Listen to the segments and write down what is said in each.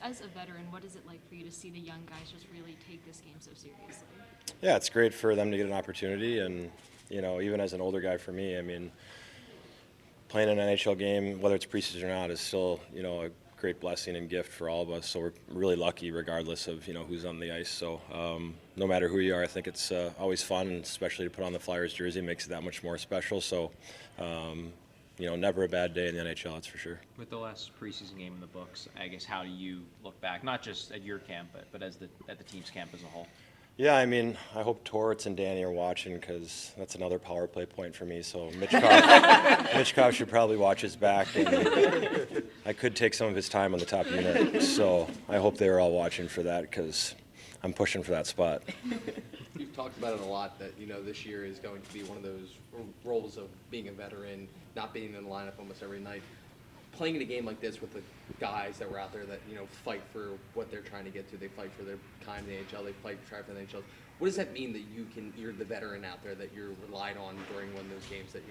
As a veteran, what is it like for you to see the young guys just really take this game so seriously? Yeah, it's great for them to get an opportunity, and even as an older guy for me, I mean, playing an NHL game, whether it's preseason or not, is still a great blessing and gift for all of us. So we're really lucky, regardless of who's on the ice. So no matter who you are, I think it's always fun, and especially to put on the Flyers jersey makes it that much more special. So never a bad day in the NHL, that's for sure. With the last preseason game in the books, I guess how do you look back, not just at your camp, but at the team's camp as a whole? Yeah, I mean, I hope Torts and Danny are watching, because that's another power play point for me. So Mitchkov should probably watch his back, and I could take some of his time on the top unit. So I hope they were all watching for that, because I'm pushing for that spot. You've talked about it a lot, that this year is going to be one of those roles of being a veteran, not being in the lineup almost every night. Playing in a game like this with the guys that were out there that fight for what they're trying to get to, they fight for their time in the NHL, they try for the NHL. What does that mean that you're the veteran out there, that you're relied on during one of those games, that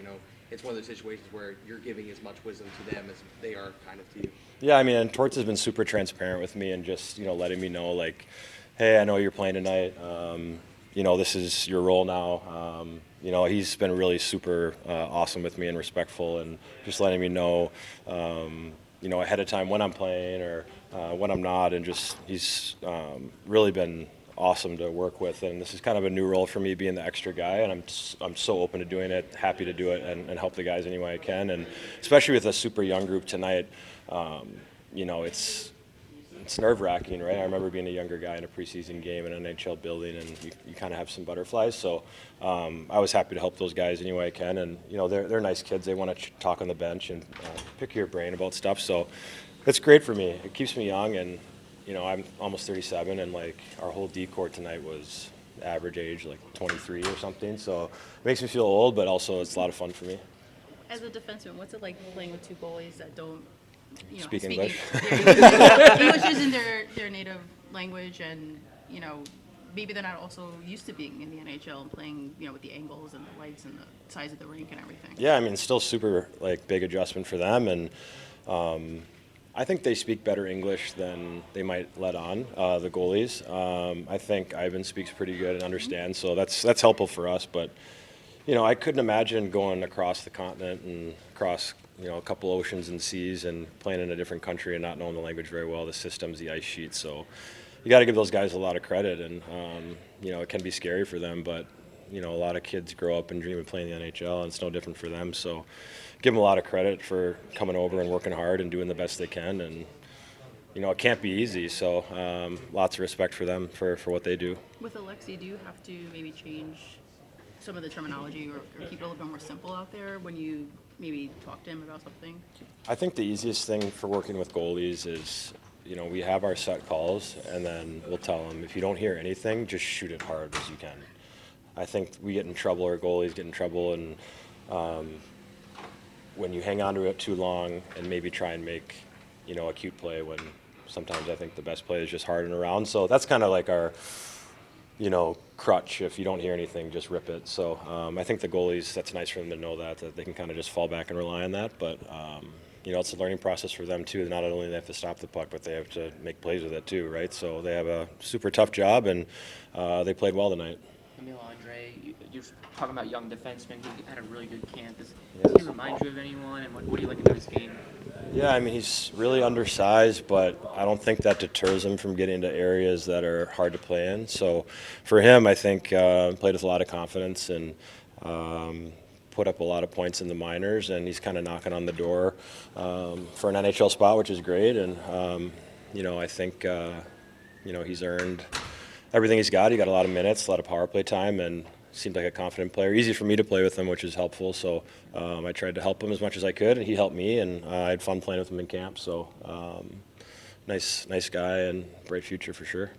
it's one of those situations where you're giving as much wisdom to them as they are kind of to you? Yeah, I mean, and Torts has been super transparent with me, and just letting me know, like, hey, I know you're playing tonight. This is your role now. He's been really super awesome with me and respectful, and just letting me know, ahead of time when I'm playing or when I'm not, and just he's really been awesome to work with. And this is kind of a new role for me, being the extra guy, and I'm so open to doing it, happy to do it, and help the guys any way I can. And especially with a super young group tonight, it's nerve-wracking, right? I remember being a younger guy in a preseason game in an NHL building, and you kind of have some butterflies. So I was happy to help those guys any way I can. And, they're nice kids. They want to talk on the bench and pick your brain about stuff. So it's great for me. It keeps me young, and, I'm almost 37, and, like, our whole D-court tonight was average age, like 23 or something. So it makes me feel old, but also it's a lot of fun for me. As a defenseman, what's it like playing with two goalies that don't Speak English. English isn't their native language, and maybe they're not also used to being in the NHL and playing with the angles and the lights and the size of the rink and everything. Yeah, I mean, it's still super big adjustment for them, and I think they speak better English than they might let on, the goalies. I think Ivan speaks pretty good and understands, so that's helpful for us. But I couldn't imagine going across the continent and across a couple oceans and seas and playing in a different country and not knowing the language very well, the systems, the ice sheets. So you got to give those guys a lot of credit, and it can be scary for them, but a lot of kids grow up and dream of playing the NHL, and it's no different for them. So give them a lot of credit for coming over and working hard and doing the best they can, and it can't be easy. So lots of respect for them for what they do. With Alexi, do you have to maybe change some of the terminology or keep it a little bit more simple out there when you maybe talk to him about something? I think the easiest thing for working with goalies is, we have our set calls, and then we'll tell them, if you don't hear anything, just shoot it hard as you can. I think we get in trouble, or goalies get in trouble, and when you hang on to it too long and maybe try and make, a cute play, when sometimes I think the best play is just hard and around. So that's kind of like our crutch. If you don't hear anything, just rip it. So I think the goalies, that's nice for them to know that they can kind of just fall back and rely on that. But, it's a learning process for them, too. Not only do they have to stop the puck, but they have to make plays with it, too, right? So they have a super tough job, and they played well tonight. Emil Andre, you're talking about young defensemen. He had a really good camp. Does he remind you of anyone, and what do you like about his game? Yeah, I mean, he's really undersized, but I don't think that deters him from getting into areas that are hard to play in. So for him, I think played with a lot of confidence, and put up a lot of points in the minors, and he's kind of knocking on the door for an NHL spot, which is great. And, I think, he's earned everything he's got. He got a lot of minutes, a lot of power play time, and seemed like a confident player. Easy for me to play with him, which is helpful. So I tried to help him as much as I could, and he helped me, and I had fun playing with him in camp. So nice guy, and bright future for sure.